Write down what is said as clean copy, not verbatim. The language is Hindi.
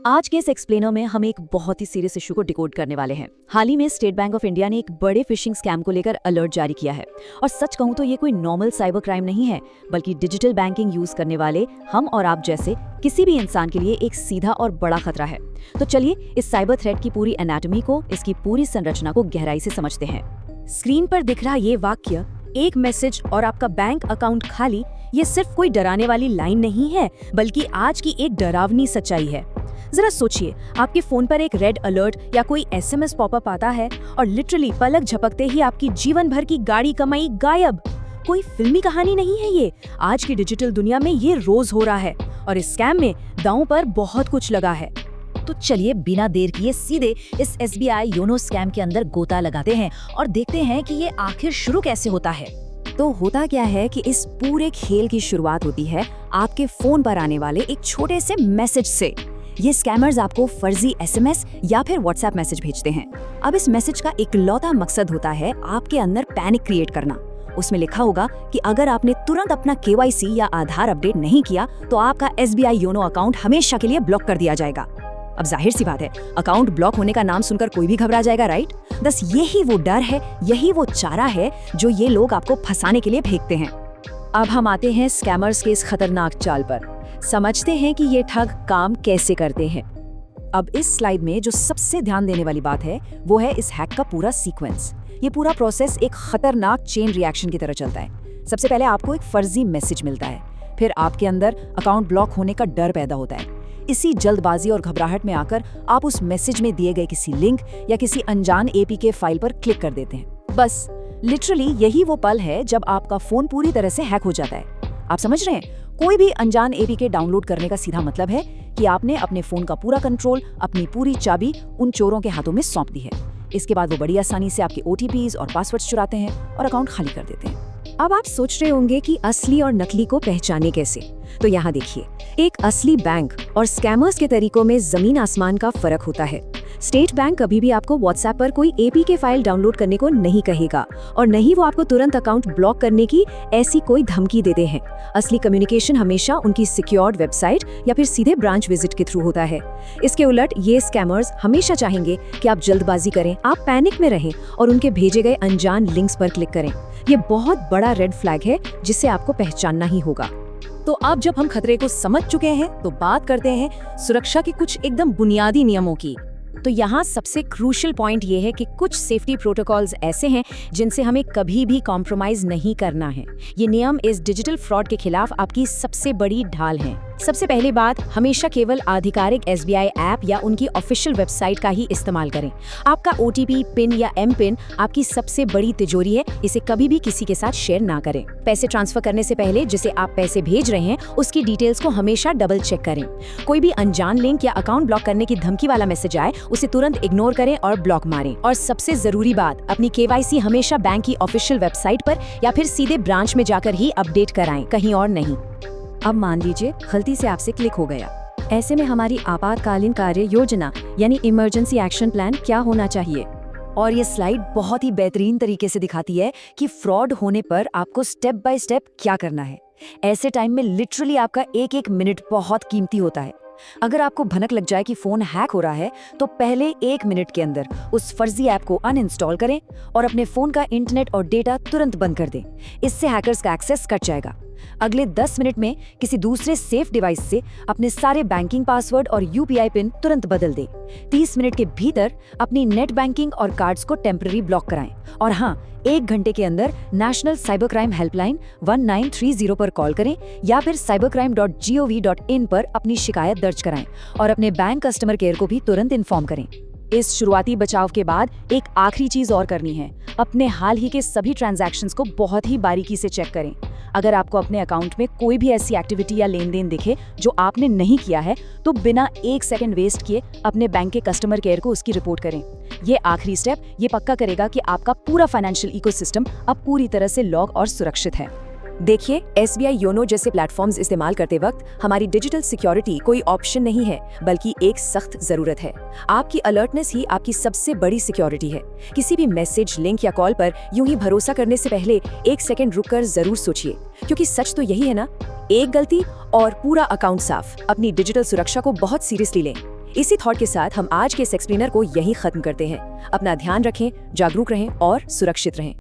आज के इस एक्सप्लेनर में हम एक बहुत ही सीरियस इशू को डिकोड करने वाले हैं। हाल ही में स्टेट बैंक ऑफ इंडिया ने एक बड़े फिशिंग स्कैम को लेकर अलर्ट जारी किया है। और सच कहूं तो ये कोई नॉर्मल साइबर क्राइम नहीं है, बल्कि डिजिटल बैंकिंग यूज करने वाले हम और आप जैसे किसी भी इंसान के लिए एक सीधा और बड़ा खतरा है। तो चलिए इस साइबर थ्रेट की पूरी एनाटॉमी को, इसकी पूरी संरचना को गहराई से समझते हैं। स्क्रीन पर दिख रहा ये वाक्य, एक मैसेज और आपका बैंक अकाउंट खाली, ये सिर्फ कोई डराने वाली लाइन नहीं है, बल्कि आज की एक डरावनी सच्चाई है। जरा सोचिए, आपके फोन पर एक रेड अलर्ट या कोई एसएमएस पॉपअप आता है और लिटरली पलक झपकते ही आपकी जीवन भर की गाड़ी कमाई गायब। कोई फिल्मी कहानी नहीं है ये, आज की डिजिटल दुनिया में ये रोज हो रहा है और इस स्कैम में दांव पर बहुत कुछ लगा है। तो चलिए बिना देर किए सीधे इस एसबीआई योनो स्कैम के अंदर गोता लगाते हैं और देखते हैं कि ये आखिर शुरू कैसे होता है। तो होता क्या है कि इस पूरे खेल की शुरुआत होती है आपके फोन पर आने वाले एक छोटे से मैसेज से। ये स्कैमर्स आपको फर्जी एसएमएस या फिर व्हाट्सएप मैसेज भेजते हैं। अब इस मैसेज का इकलौता मकसद होता है आपके अंदर पैनिक क्रिएट करना। उसमें लिखा होगा कि अगर आपने तुरंत अपना केवाईसी या आधार अपडेट नहीं किया तो आपका एसबीआई योनो अकाउंट हमेशा के लिए ब्लॉक कर दिया जाएगा। अब जाहिर सी बात है, अकाउंट ब्लॉक होने का नाम सुनकर कोई भी घबरा जाएगा, राइट? बस यही वो डर है, यही वो चारा है जो ये लोग आपको फंसाने के लिए फेंकते हैं। अब हम आते हैं स्कैमर्स के इस खतरनाक चाल पर, समझते हैं कि ये ठग काम कैसे करते हैं। अब इस स्लाइड में जो सबसे ध्यान देने वाली बात है वो है इस हैक का पूरा सीक्वेंस। ये पूरा प्रोसेस एक खतरनाक चेन रिएक्शन की तरह चलता है। सबसे पहले आपको एक फर्जी मैसेज मिलता है, फिर आपके अंदर अकाउंट ब्लॉक होने का डर पैदा होता है। इसी जल्दबाजी और घबराहट में आकर आप उस मैसेज में दिए गए किसी लिंक या किसी अनजान एपीके फाइल पर क्लिक कर देते हैं। बस लिटरली यही वो पल है जब आपका फोन पूरी तरह से हैक हो जाता है। आप समझ रहे हैं, कोई भी अनजान एपीके डाउनलोड करने का सीधा मतलब है कि आपने अपने फोन का पूरा कंट्रोल, अपनी पूरी चाबी उन चोरों के हाथों में सौंप दी है। इसके बाद वो बड़ी आसानी से आपके ओटीपीज और पासवर्ड्स चुराते हैं और अकाउंट खाली कर देते हैं। अब आप सोच रहे होंगे कि असली और नकली को पहचाने कैसे? तो यहाँ देखिए, एक असली बैंक और स्कैमर्स के तरीकों में जमीन आसमान का फर्क होता है। स्टेट बैंक कभी भी आपको व्हाट्सएप पर कोई एपीके फाइल डाउनलोड करने को नहीं कहेगा और नहीं वो आपको तुरंत अकाउंट ब्लॉक करने की ऐसी कोई धमकी देते हैं। असली कम्युनिकेशन हमेशा उनकी सिक्योर्ड वेबसाइट या फिर सीधे ब्रांच विजिट के थ्रू होता है। इसके उलट ये स्कैमर्स हमेशा चाहेंगे कि आप जल्दबाजी करें, आप पैनिक में रहें और उनके भेजे गए अनजान लिंक्स पर क्लिक करें। ये बहुत बड़ा रेड फ्लैग है जिसे आपको पहचानना ही होगा। तो अब जब हम खतरे को समझ चुके हैं तो बात करते हैं सुरक्षा के कुछ एकदम बुनियादी नियमों की। तो यहाँ सबसे क्रूशियल पॉइंट ये है कि कुछ सेफ्टी प्रोटोकॉल्स ऐसे हैं जिनसे हमें कभी भी कॉम्प्रोमाइज नहीं करना है। ये नियम इस डिजिटल फ्रॉड के खिलाफ आपकी सबसे बड़ी ढाल हैं। सबसे पहली बात, हमेशा केवल आधिकारिक एसबीआई ऐप या उनकी ऑफिशियल वेबसाइट का ही इस्तेमाल करें। आपका ओटीपी, पिन या एम पिन आपकी सबसे बड़ी तिजोरी है, इसे कभी भी किसी के साथ शेयर ना करें। पैसे ट्रांसफर करने से पहले जिसे आप पैसे भेज रहे हैं उसकी डिटेल्स को हमेशा डबल चेक करें। कोई भी अनजान लिंक या अकाउंट ब्लॉक करने की धमकी वाला मैसेज आए उसे तुरंत इग्नोर करें और ब्लॉक मारें। और सबसे जरूरी बात, अपनी केवाईसी हमेशा बैंक की ऑफिशियल वेबसाइट पर या फिर सीधे ब्रांच में जाकर ही अपडेट कराएं, कहीं और नहीं। अब मान लीजिए गलती से आपसे क्लिक हो गया। ऐसे में हमारी आपातकालीन कार्य योजना यानी इमरजेंसी एक्शन प्लान क्या होना चाहिए? और ये स्लाइड बहुत ही बेहतरीन तरीके से दिखाती है कि फ्रॉड होने पर आपको स्टेप बाय स्टेप क्या करना है। ऐसे टाइम में लिटरली आपका एक एक मिनट बहुत कीमती होता है। अगर आपको भनक लग जाए कि फोन हैक हो रहा है तो पहले 1 मिनट के अंदर उस फर्जी ऐप को अनइंस्टॉल करें और अपने फोन का इंटरनेट और डेटा तुरंत बंद कर दें। इससे हैकर्स का एक्सेस कट जाएगा। अगले 10 मिनट में किसी दूसरे सेफ डिवाइस से अपने सारे बैंकिंग पासवर्ड और यूपीआई पिन तुरंत बदल दें। 30 मिनट के भीतर अपनी नेट बैंकिंग और कार्ड्स को टेम्पररी ब्लॉक कराएं। और हाँ, 1 घंटे के अंदर नेशनल साइबर क्राइम हेल्पलाइन 1930 पर कॉल करें या फिर cybercrime.gov.in पर अपनी शिकायत दर्ज कराएं और अपने बैंक कस्टमर केयर को भी तुरंत इन्फॉर्म करें। इस शुरुआती बचाव के बाद एक आखिरी चीज और करनी है, अपने हाल ही के सभी ट्रांजैक्शंस को बहुत ही बारीकी से चेक करें। अगर आपको अपने अकाउंट में कोई भी ऐसी एक्टिविटी या लेन देन दिखे जो आपने नहीं किया है तो बिना 1 सेकंड वेस्ट किए अपने बैंक के कस्टमर केयर को उसकी रिपोर्ट करें। ये आखिरी स्टेप ये पक्का करेगा कि आपका पूरा फाइनेंशियल इकोसिस्टम अब पूरी तरह से लॉक और सुरक्षित है। देखिए, SBI योनो जैसे प्लेटफॉर्म्स इस्तेमाल करते वक्त हमारी डिजिटल सिक्योरिटी कोई ऑप्शन नहीं है, बल्कि एक सख्त जरूरत है। आपकी अलर्टनेस ही आपकी सबसे बड़ी सिक्योरिटी है। किसी भी मैसेज, लिंक या कॉल पर यूं ही भरोसा करने से पहले 1 सेकंड रुककर जरूर सोचिए, क्योंकि सच तो यही है ना, एक गलती और पूरा अकाउंट साफ। अपनी डिजिटल सुरक्षा को बहुत सीरियसली लें। इसी थॉट के साथ हम आज के इस एक्सप्लेनर को यहीं खत्म करते हैं। अपना ध्यान रखें, जागरूक रहें और सुरक्षित रहें।